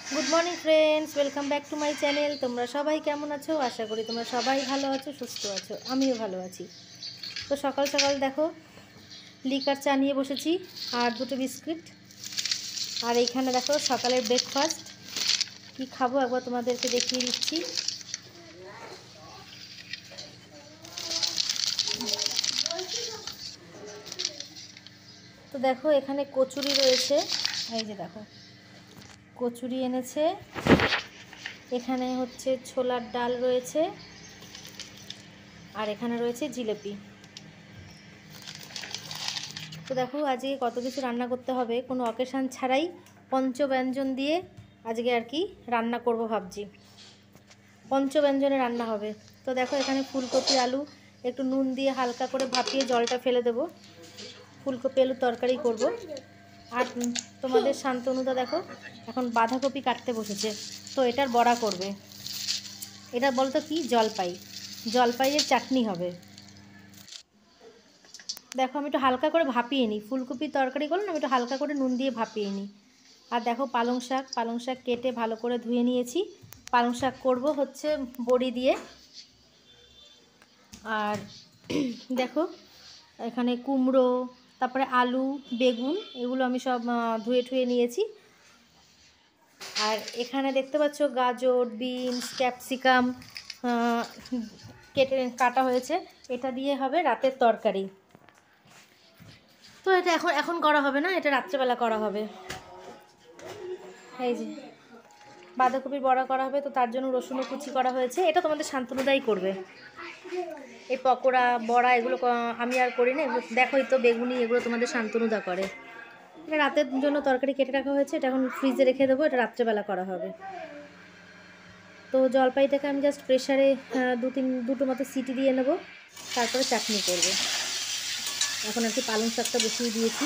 Good morning friends welcome back to my channel. तुम्हारा सबाई केमन आछो? आशा करी तुम्हारा सबाई भालो आछो, सुस्थ आछो। आमिओ भालो आछि। तो सकाल सकाल देखो लिकार चा निये बसेछि और दुटो बिस्किट और एखाने देखो सकालेर ब्रेकफास्ट कि खाबो एकबार तोमादेरके देखिए दिচ্ছি। तो देखो एखाने कचुरी रयेछे, এই যে দেখো কচুরি এনেছে, এখানে হচ্ছে ছোলার ডাল রয়েছে আর এখানে রয়েছে জিলেপি। তো দেখো আজকে কত কিছু রান্না করতে হবে, কোনো অকেশান ছাড়াই পঞ্চব্যঞ্জন দিয়ে আজকে আর কি রান্না করব ভাবছি। পঞ্চব্যঞ্জনে রান্না হবে। তো দেখো এখানে ফুলকপি আলু একটু নুন দিয়ে হালকা করে ভাপিয়ে জলটা ফেলে দেব, ফুলকপি আলু তরকারি করব। আর তোমাদের শান্তনুদা দেখো এখন বাঁধাকপি কাটতে বসেছে, তো এটার বড়া করবে। এটা বলতো কি জলপাইয়ের চাটনি হবে। দেখো আমি একটু হালকা করে ভাপিয়ে নিই, ফুলকপির তরকারি করলাম আমি একটু হালকা করে নুন দিয়ে ভাপিয়ে নিই। আর দেখো পালং শাক কেটে ভালো করে ধুয়ে নিয়েছি। পালং শাক করবো হচ্ছে বড়ি দিয়ে। আর দেখো এখানে কুমড়ো, তারপরে আলু, বেগুন এগুলো আমি সব ধুয়ে ঠুয়ে নিয়েছি। আর এখানে দেখতে পাচ্ছ গাজর, বিনস, ক্যাপসিকাম কাটা হয়েছে। এটা দিয়ে হবে রাতের তরকারি। তো এটা এখন করা হবে না, এটা রাত্রেবেলা করা হবে। এই যে বাঁধাকপির বড়া করা হবে, তো তার জন্য রসুনও কুচি করা হয়েছে। এটা তোমাদের শান্তনুদাই করবে। এই পকোড়া বড়া এগুলো আমি আর করি না, এগুলো দেখোই তো বেগুনি এগুলো তোমাদের শান্তনুদা করে। এটা রাতের জন্য তরকারি কেটে রাখা হয়েছে, এটা এখন ফ্রিজে রেখে দেবো, এটা রাত্রেবেলা করা হবে। তো জলপাইটাকে আমি জাস্ট প্রেশারে দুটো মতো সিটি দিয়ে নেব, তারপরে চাটনি করব। এখন আর কি পালং শাকটা বসিয়ে দিয়েছি,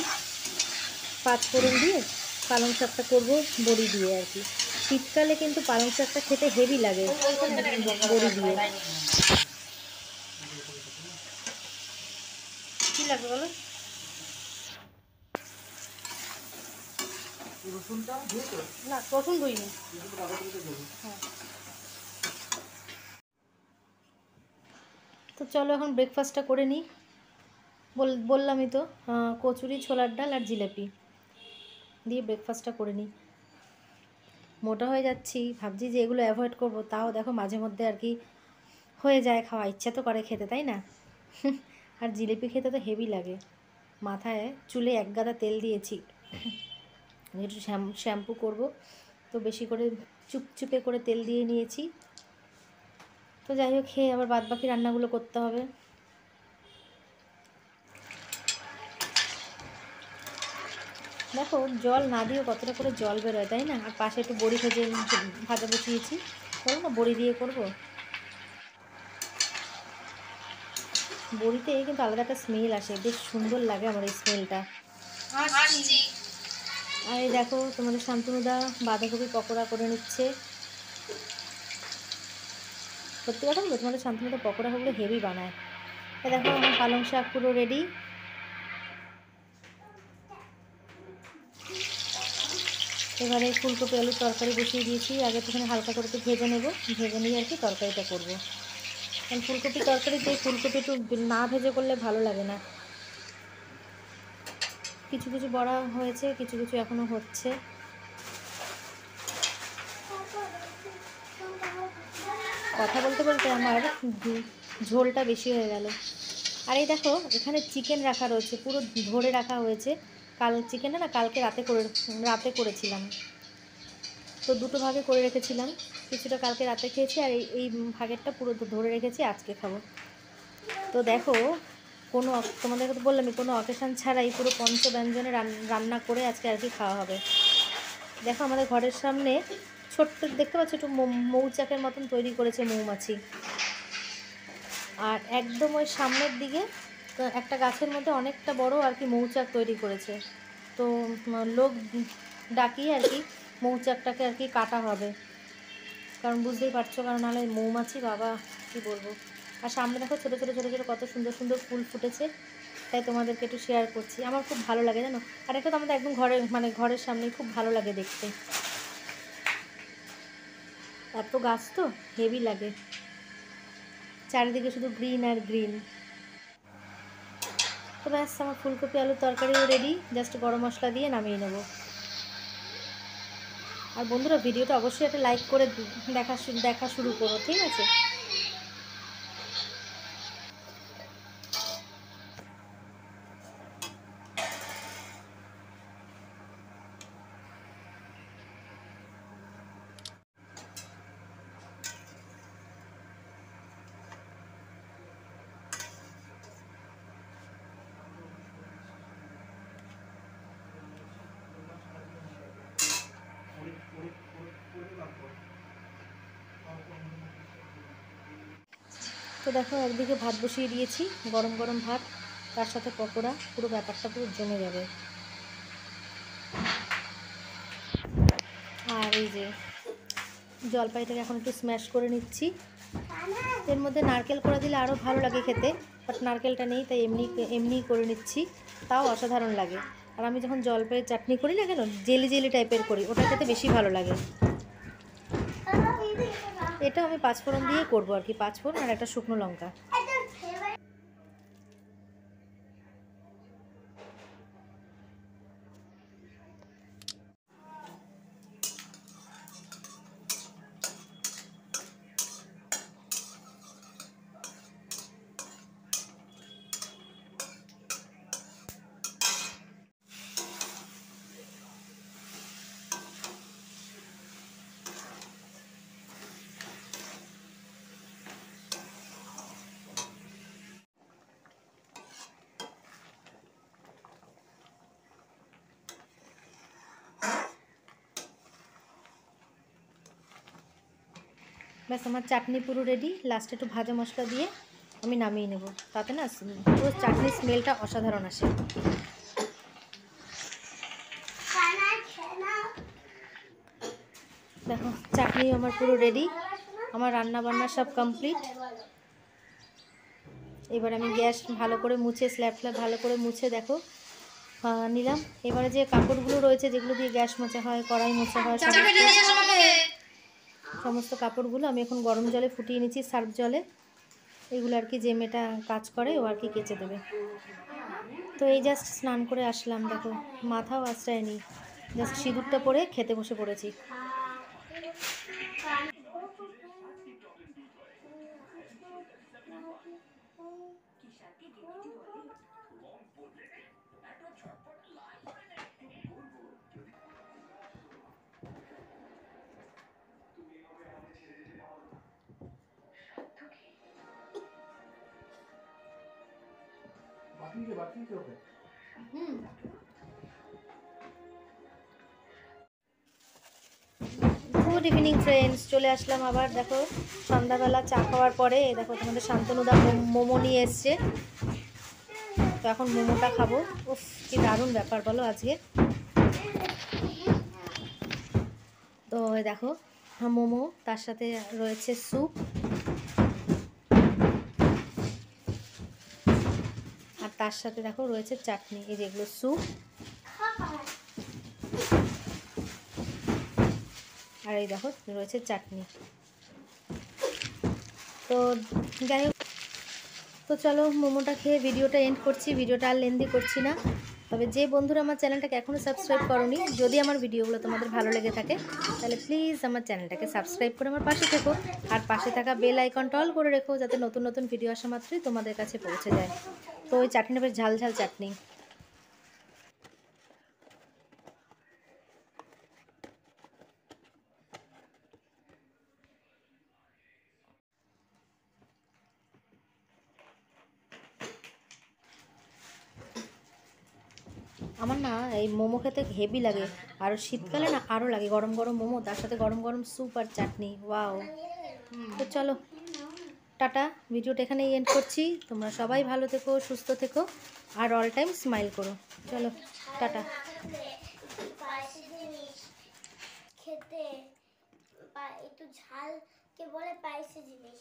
5 ফোড়ন দিয়ে পালং শাকটা করবো বড়ি দিয়ে আর কি। শীতকালে কিন্তু পালং শাকটা খেতে হেভি লাগে বড়ি দিয়ে। কী লাগবে বলো? না রসুন ধুইনি। হ্যাঁ তো চলো এখন ব্রেকফাস্টটা করে নিই। বললামই তো কচুরি, ছোলার ডাল আর জিলাপি দিয়ে ব্রেকফাস্টটা করে নিই। মোটা হয়ে যাচ্ছি, ভাবছি যে এগুলো অ্যাভয়েড করব, তাও দেখো মাঝে মধ্যে আর কি হয়ে যায়, খাওয়া ইচ্ছা তো করে খেতে, তাই না? আর জিলিপি খেতে তো হেভি লাগে। মাথায় চুলে এক গাদা তেল দিয়েছি, একটু শ্যাম্পু করব, তো বেশি করে চুপচুপে করে তেল দিয়ে নিয়েছি। তো যাই হোক খেয়ে আবার বাদবাকি রান্নাগুলো করতে হবে। দেখো জল না দিয়েও কতটা করে জল বেরোয়, তাই না? আর পাশে একটু বড়ি ভাজা বসিয়েছি, বলো না বড়ি দিয়ে করব। বড়িতে কিন্তু আলাদা একটা স্মেল আসে, বেশ সুন্দর লাগে আমার এই স্মেলটা। আর এই দেখো তোমাদের শান্তনুদা বাঁধাকপি পকোড়া করে নিচ্ছে। সত্যি কথা বলবো, তোমাদের শান্তনুদা পকোড়াগুলো হেভি বানায়। দেখো আমার পালং শাক পুরো রেডি। এবারে ফুলকপি আলুর তরকারি বসিয়ে দিয়েছি, আগে তো এখানে হালকা করে একটু ভেজে নেব, ভেজে নিয়ে আর কি তরকারিটা করবো। কারণ ফুলকপি তরকারিতে ফুলকপি একটু না ভেজে করলে ভালো লাগে না। কিছু কিছু বড়া হয়েছে, কিছু কিছু এখনও হচ্ছে। কথা বলতে বলতে আমার ঝোলটা বেশি হয়ে গেল। আর এই দেখো এখানে চিকেন রাখা রয়েছে, পুরো ধরে রাখা হয়েছে। চিকেনটা না কালকে রাতে করেছিলাম, তো দুটো ভাগে করে রেখেছিলাম, কিছুটা কালকে রাতে খেয়েছি আর এই ভাগেরটা পুরো ধরে রেখেছি আজকে খাবো। তো দেখো তোমাদেরকে তো বললামই, কোনো অকেশান ছাড়াই পুরো পঞ্চব্যঞ্জনে রান্না করে আজকে আর কি খাওয়া হবে। দেখো আমাদের ঘরের সামনে ছোট্ট দেখতে পাচ্ছ একটু মৌচাকের মতন তৈরি করেছে মৌমাছি। আর একদম ওই সামনের দিকে একটা গাছের মধ্যে অনেকটা বড় আর কি মৌচাক তৈরি করেছে। তো লোক ডাকিয়ে আর কি মৌচাকটাকে আর কি কাটা হবে, কারণ বুঝতেই পারছো, কারণ নাহলে মৌমাছি বাবা কী বলবো। আর সামনে দেখো ছোটো ছোটো ছোটো ছোটো কত সুন্দর সুন্দর ফুল ফুটেছে, তাই তোমাদেরকে একটু শেয়ার করছি। আমার খুব ভালো লাগে জানো। আর এটা তো আমাদের একদম ঘরের সামনে, খুব ভালো লাগে দেখতে। এত গাছ তো হেভি লাগে, চারিদিকে শুধু গ্রিন আর গ্রিন। তো ব্যাস, আমার ফুলকপি আলুর তরকারিও রেডি, জাস্ট গরম মশলা দিয়ে নামিয়ে নেব। আর বন্ধুরা, ভিডিওটা অবশ্যই একটা লাইক করে দেখা শুরু করো, ঠিক আছে? তো দেখো, একদিকে ভাত বসিয়ে দিয়েছি, গরম গরম ভাত, তার সাথে পকোড়া, পুরো ব্যাপারটা পুরো জমে যাবে। আর এই যে জলপাইটাকে এখন একটু স্ম্যাশ করে নিচ্ছি। এর মধ্যে নারকেল করে দিলে আরও ভালো লাগে খেতে, বাট নারকেলটা নেই, তাই এমনিই করে নিচ্ছি, তাও অসাধারণ লাগে। আর আমি যখন জলপাইয়ের চাটনি করি না কেন, জেলি জেলি টাইপের করি, ওটা খেতে বেশি ভালো লাগে। এটা আমি পাঁচফোড়ন দিয়ে করবো আর কি, পাঁচফোড়ন আর একটা শুকনো লঙ্কা। ব্যাস, আমার চাটনি পুরো রেডি। লাস্টে একটু ভাজা মশলা দিয়ে আমি নামিয়ে নেব, তাতে না পুরো চাটনির স্মেলটা অসাধারণ আসে। দেখো, চাটনি আমার পুরো রেডি, আমার রান্না বান্না সব কমপ্লিট। এবার আমি গ্যাস ভালো করে মুছে, স্ল্যাব ভালো করে মুছে দেখো নিলাম। এবারে যে কাপড়গুলো রয়েছে, যেগুলো দিয়ে গ্যাস মোছা হয়, কড়াই মোছা হয়, সমস্ত কাপড়গুলো আমি এখন গরম জলে ফুটিয়ে নিচ্ছি, সার্ফ জলে। এগুলো আর কি যে মেয়েটা কাজ করে ও আর কি কেচে দেবে। তো এই জাস্ট স্নান করে আসলাম, দেখো মাথাও আশ্রয়নি, জাস্ট সিঁদুরটা পরে খেতে বসে পড়েছি। গুড ইভিনিং ফ্রেন্ডস, চলে আসলাম আবার। দেখো সন্ধ্যাবেলা চা খাওয়ার পরে দেখো তোমাদের শান্তনুদা মোমো নিয়ে এসছে, তো এখন মোমোটা খাবো। উফ, কি দারুণ ব্যাপার বলো আজকে। তো দেখো মোমো, তার সাথে রয়েছে স্যুপ, আর তার সাথে দেখো রয়েছে চাটনি। এই যেগুলো স্যুপ, আর এই দেখো রয়েছে চাটনি। তো যাই হোক, তো চলো মোমোটা খেয়ে ভিডিওটা এন্ড করছি। ভিডিওটা আর লেন্দি করছি না। তবে যে বন্ধুরা আমার চ্যানেলটাকে এখনও সাবস্ক্রাইব করোনি, যদি আমার ভিডিওগুলো তোমাদের ভালো লেগে থাকে, তাহলে প্লিজ আমার চ্যানেলটাকে সাবস্ক্রাইব করে আমার পাশে থেকো। আর পাশে থাকা বেল আইকনটা অল করে রেখো, যাতে নতুন নতুন ভিডিও আসা মাত্রই তোমাদের কাছে পৌঁছে যায়। তো ওই চাটনিটা বেশ ঝাল ঝাল চাটনি। আমার না এই মোমো খেতে হেভি লাগে, আর শীতকালে না আরও লাগে। গরম গরম মোমো, তার সাথে গরম গরম স্যুপ আর চাটনি, ওয়াও। তো চলো টাটা, ভিডিওটা এখানেই এন্ড করছি। তোমরা সবাই ভালো থেকো, সুস্থ থেকো, আর অল টাইম স্মাইল করো। চলো টাটা। খেতে একটু ঝাল কে বলে পাইছে জিনিস।